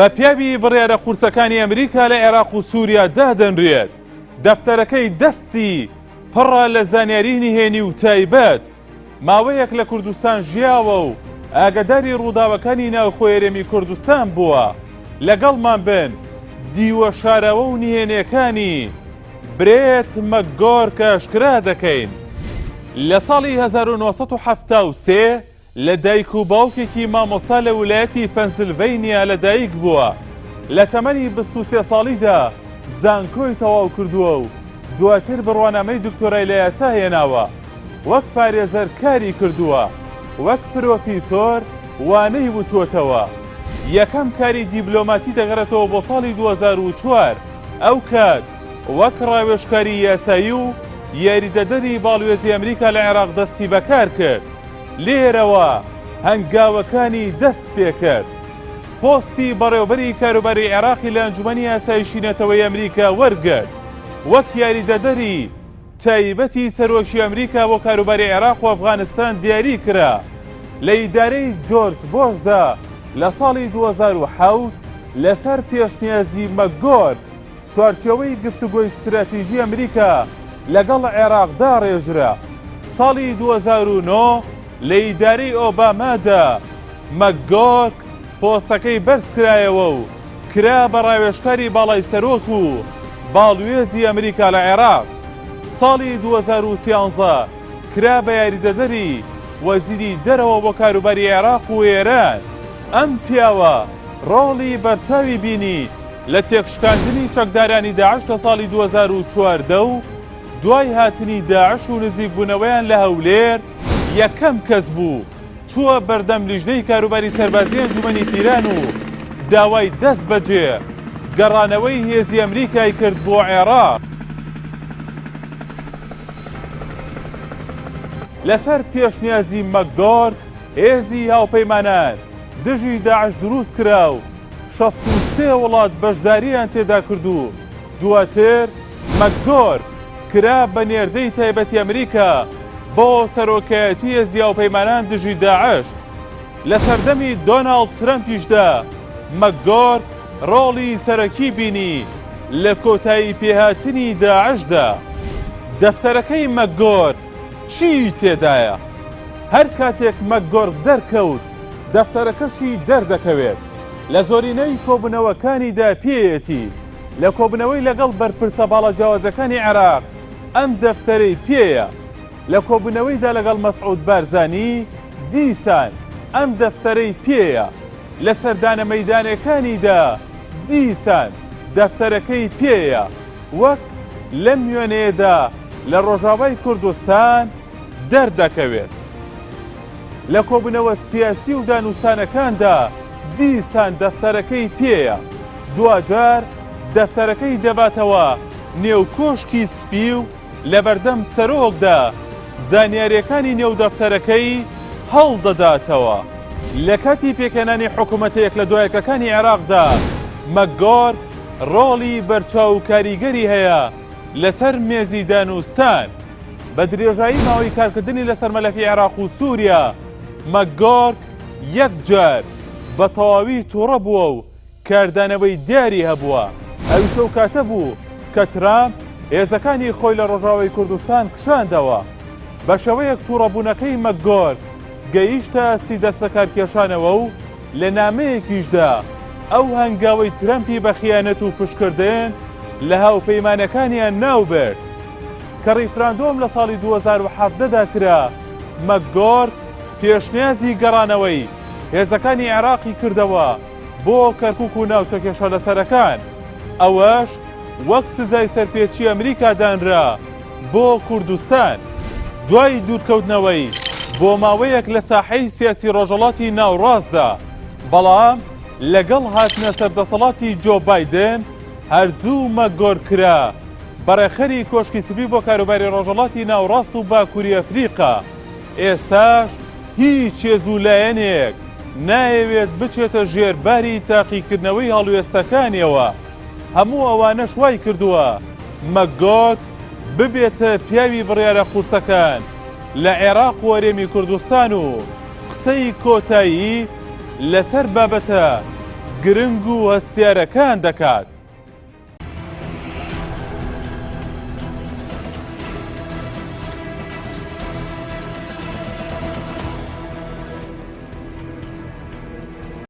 بە پیاوی بڕیارە قورسەکانی ئەمریکا لە عێراق و سووریا دادەنرێت. دەفتەرەکەی دەستی پڕە لە زانیاری نهێنی و تایبەت ماوەیەک لە کوردستان ژیاوە و ئاگاداری ڕووداوەکانی ناوخۆی هەرێمی کوردستان بووە. لەگەڵمان بن دیوە شارەوە و نهێنیەکانی برێت مەکگۆرک ئاشکرا دەکەین. لە ساڵی 1973 لە دایک و باوکێکی مامۆستا لە ویلایەتی پەنسیلڤینیا لەدایک بووە. لە تەمەنی 23 ساڵیدا زانکۆی تەواو کردووە و دواتر بڕوانامەی دکتۆرای لە یاسا هێناوە. وەک پارێزەر کاری کردووە، وەک پرۆفیسۆر وانەی وتوۆتەوە. یەکەم کاری دیبلۆماتی دەگەڕێتەوە بۆ ساڵی 2004. ئەو کات وەک ڕاوێژکاری یاسایی و یاریدەدەری باڵوێزی ئەمریکا لە عێراق دەستی بەکار کرد. لێرەوە هەنگاوەکانی دەست پێکرد. پۆستی بەڕێوەبەری کاروباری عێراقی لە ئەنجومەنی ئاسایشی نەتەوەی ئەمریکا وەرگرت. وەک یاریدەدەری تایبەتی سەرۆکی ئەمریکا بۆ کاروباری عێراق و ئەفغانستان دیاری کرا. لە ئیدارەی جۆرج بۆشدا لە ساڵی 2007 لەسەر پێشنیازی مەکگۆرک چوارچێوەی گفتوگۆی استراتیژی ئەمریکا لەگەڵ عێراقدا ڕێژرا. ساڵی 2009 لە ئیدارەی ئۆبامادا مەکگۆرک پۆستەکەی بەرز کرایەوە و کرا بە ڕاوێژکاری باڵای سەرۆک و باڵوێزی ئەمریکا لە عێراق. ساڵی 2013 کرا بە یاریدەدەری وەزیری دەرەوە بۆ کاروباری عێراق و ئێران. ئەم پیاوە ڕۆڵی بەرچاوی بینی لە تێکشکاندنی چەکدارانی داعش لە ساڵی 2014 و دوای هاتنی داعش و نزیکبوونەوەیان لە هەولێر یەکەم کەس بوو چووە بەردەم لیژنەی کاروباری سەربازی ئەنجومەنی پیران و داوای دەست بەجێ گەڕانەوەی هێزی ئەمریکای کرد بۆ عێراق. لەسەر پێشنیازی مەکگۆرک هێزی هاوپەیمانان دژی داعش دروست کرا و 63 وڵات بەشداریان تێدا کردو. دواتر مەکگۆرک کرا بە نێردەی تایبەتی ئەمریکا بۆ سەرۆکایەتی هێزی هاوپەیمانان دژی داعش. لە سەردەمی دۆناڵد ترەمپیشدا مەکگۆرک ڕۆڵی سەرەکی بینی لە کۆتایی پێهاتنی داعشدا. دەفتەرەکەی مەکگۆرک چی تێدایە؟ هەر کاتێک مەکگۆرک دەرکەوت دەفتەرەکەشی دەردەکەوێت. لە زۆرینەی کۆبوونەوەکانیدا پێیەتی. لە کۆبوونەوەی لەگەڵ بەرپرسە باڵا جیاوازەکانی عێراق ئەم دەفتەرەی پێیە. لە کۆبوونەوەیدا لەگەڵ مەسعود بارزانی دیسان ئەم دەفتەرەی پێیە. لە سەردانە مەیدانەکانیدا دیسان دەفتەرەکەی پێیە. وەک لەم وێنەیەدا لە ڕۆژاوای کوردستان دەردەکەوێت. لە کۆبوونەوە سیاسی و دانوستانەکاندا دیسان دەفتەرەکەی پێیە. دوجار دەفتەرەکەی دەباتەوە نێوکۆشکی سپی و لە بەردەم سەرۆکدا زانیاریەکانی نێو دەفتەرەکەی هەڵدەداتەوە. لە کاتی پێکەنانی حکوومەتەیەک لە دوایەکەکانی عێراقدا مەکگۆرک ڕۆڵی بەرچاو و کاریگەری هەیە لەسەر مێزی دانوستان. بە درێژایی ماوەی کارکردنی لەسەر مەلەفی عێراق و سووریا مەکگۆرک یەکجار بە تەواوی تووڕە بووە و کاردانەوەی دیاری هەبووە. ئەویشە و کاتە بوو کە ترامپ هێزەکانی خۆی لە ڕۆژاوای کوردستان کشاندەوە. بە شێوەیەک تووڕەبوونەکەی مەکگۆرک گەیشتە ئەستی دەستە کارکێشانەوە و لە نامەیەکیشدا ئەو هەنگاوەی ترەمپی بە خیانەت و پشتکردن لە هاوپەیمانەکانیان ناوبرد. کە ڕیفراندۆم لە ساڵی 2017دا کرا مەکگۆرک پێشنیازی گەڕانەوەی هێزەکانی عێراقی کردەوە بۆ کەرکووک و ناوچە کێشە لەسەرەکان. ئەوەش وەک سزای سەرپێچی ئەمریکا دانرا بۆ کوردستان. دوای دوورکەوتنەوەی بۆ ماوەیەک لە ساحەی سیاسی ڕۆژهەڵاتی ناوڕاستدا، بەڵام لەگەڵ هاتنە سەردەسەڵاتی جۆ بایدن هەرزوو مەکگۆرک کرا بەڕێخەری کۆشکی سپی بۆ کاروباری ڕۆژهەڵاتی ناوڕاست و باکووری ئەفریقا. ئێستاش هیچ هێزولایەنێک نایەوێت بچێتە ژێرباری تاقیکردنەوەی هەڵوێستەکانیەوە. هەموو ئەوانەش وای کردووە مەکگۆرک ببێتە پیاوی بڕیارە قورسەکان لە عێراق و هەرێمی کوردستان و قسەی کۆتایی لەسەر بابەتە گرنگ و هەستیارەکان دەکات.